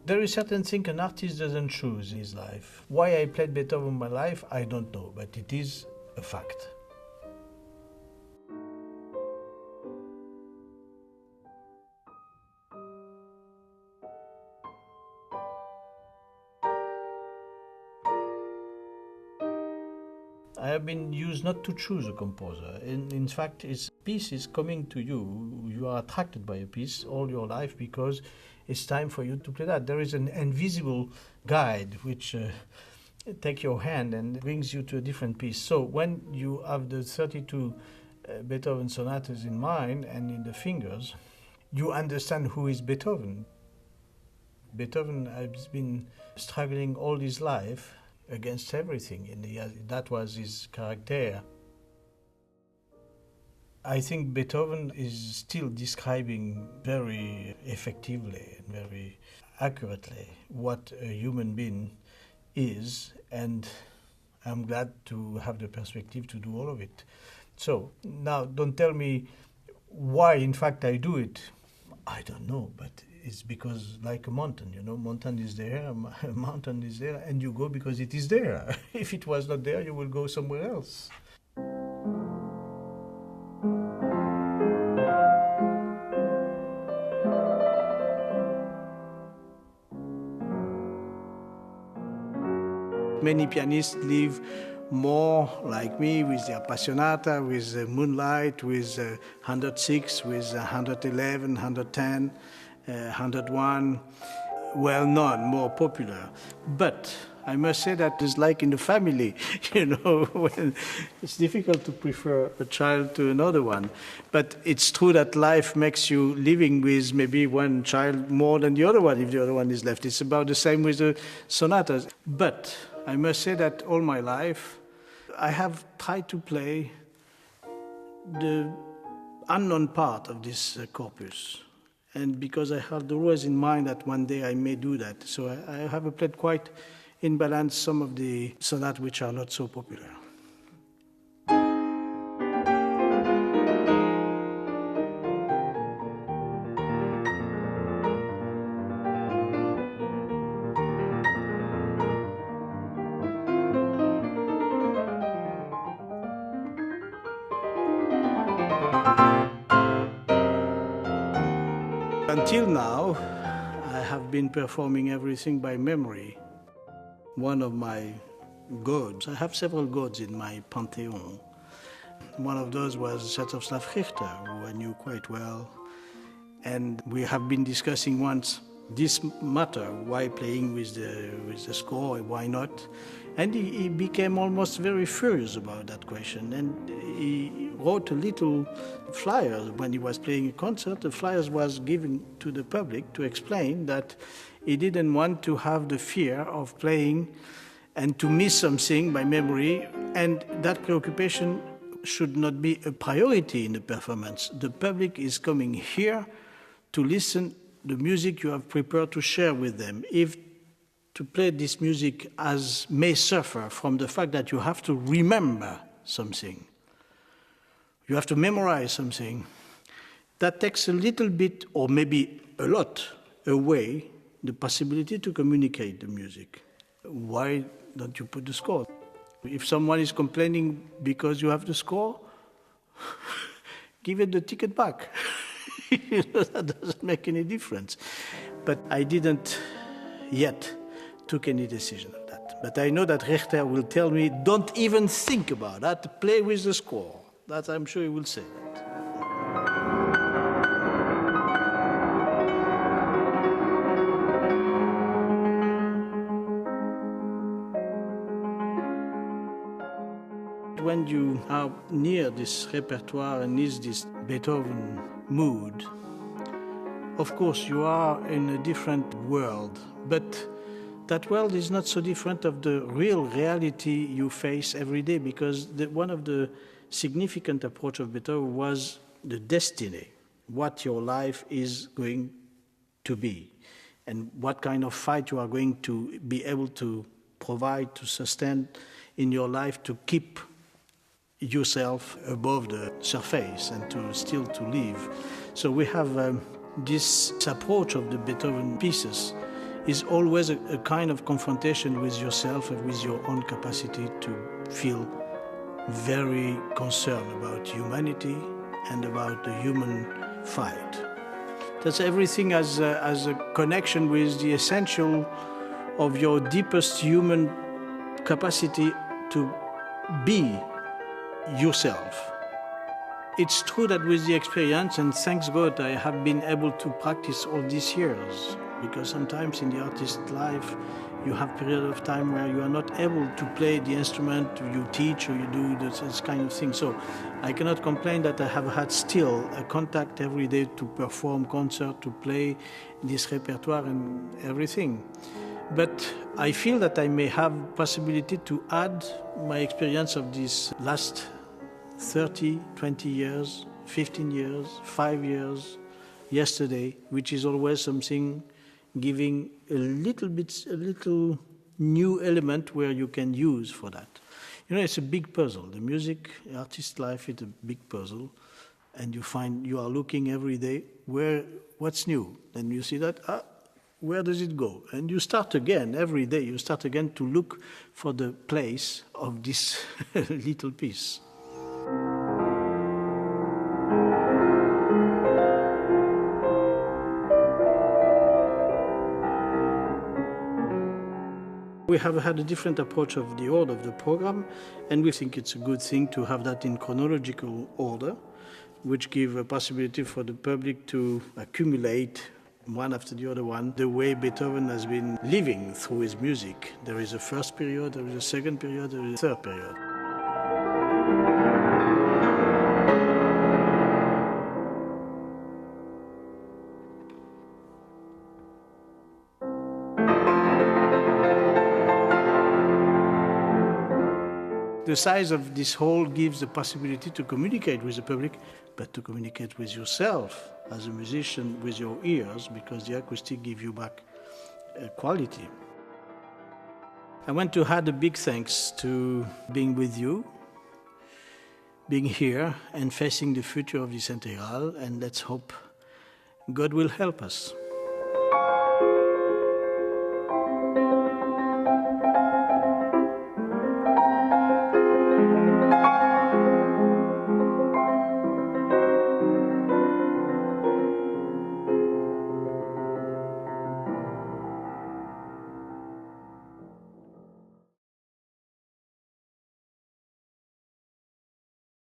There is certain thing an artist doesn't choose in his life. Why I played Beethoven in my life, I don't know, but it is a fact. I have been used not to choose a composer. In fact, it's piece is coming to you. You are attracted by a piece all your life because it's time for you to play that. There is an invisible guide which takes your hand and brings you to a different piece. So when you have the 32 Beethoven sonatas in mind and in the fingers, you understand who is Beethoven. Beethoven has been struggling all his life against everything, and that was his character. I think Beethoven is still describing very effectively and very accurately what a human being is, and I'm glad to have the perspective to do all of it. So now don't tell me why in fact I do it. I don't know, but it's because like a mountain, mountain is there, a mountain is there, and you go because it is there. If it was not there, you will go somewhere else. Many pianists live more like me with their Appassionata, with Moonlight, with 106, with 111, 110, 101, well known, more popular. But I must say that it's like in the family, when it's difficult to prefer a child to another one. But it's true that life makes you living with maybe one child more than the other one if the other one is left. It's about the same with the sonatas. But I must say that all my life I have tried to play the unknown part of this corpus. And because I had always in mind that one day I may do that. So I have played quite in balance some of the sonatas which are not so popular. Until now, I have been performing everything by memory. One of my gods, I have several gods in my pantheon. One of those was Sviatoslav Richter, who I knew quite well. And we have been discussing once this matter, why playing with the score, why not? And he became almost very furious about that question. And he wrote a little flyer when he was playing a concert. The flyers was given to the public to explain that he didn't want to have the fear of playing and to miss something by memory, and that preoccupation should not be a priority in the performance. The public is coming here to listen the music you have prepared to share with them. If to play this music as may suffer from the fact that you have to remember something, you have to memorize something, that takes a little bit, or maybe a lot, away the possibility to communicate the music. Why don't you put the score? If someone is complaining because you have the score, give it the ticket back. That doesn't make any difference. But I didn't yet took any decision of that. But I know that Richter will tell me, don't even think about that, play with the score. That I'm sure he will say that. When you are near this repertoire and is this Beethoven mood, of course you are in a different world, but that world is not so different of the real reality you face every day, because one of the significant approach of Beethoven was the destiny, what your life is going to be, and what kind of fight you are going to be able to provide, to sustain in your life, to keep yourself above the surface and to still to live. So we have this approach of the Beethoven pieces is always a kind of confrontation with yourself and with your own capacity to feel very concerned about humanity and about the human fight. That's everything as a connection with the essential of your deepest human capacity to be yourself. It's true that with the experience, and thanks God I have been able to practice all these years, because sometimes in the artist life you have period of time where you are not able to play the instrument, you teach or you do this kind of thing. So I cannot complain that I have had still a contact every day to perform concert, to play this repertoire and everything. But I feel that I may have possibility to add my experience of these last 30, 20 years, 15 years, 5 years, yesterday, which is always something giving a little new element where you can use for that. You know, it's a big puzzle. The music, artist life is a big puzzle, and you are looking every day what's new. Then you see that, where does it go? And you start again, every day you start again to look for the place of this little piece. We have had a different approach of the order of the program, and we think it's a good thing to have that in chronological order, which gives a possibility for the public to accumulate one after the other one, the way Beethoven has been living through his music. There is a first period, there is a second period, there is a third period. The size of this hall gives the possibility to communicate with the public, but to communicate with yourself as a musician with your ears, because the acoustic gives you back quality. I want to add a big thanks to being with you, being here and facing the future of this integral, and let's hope God will help us.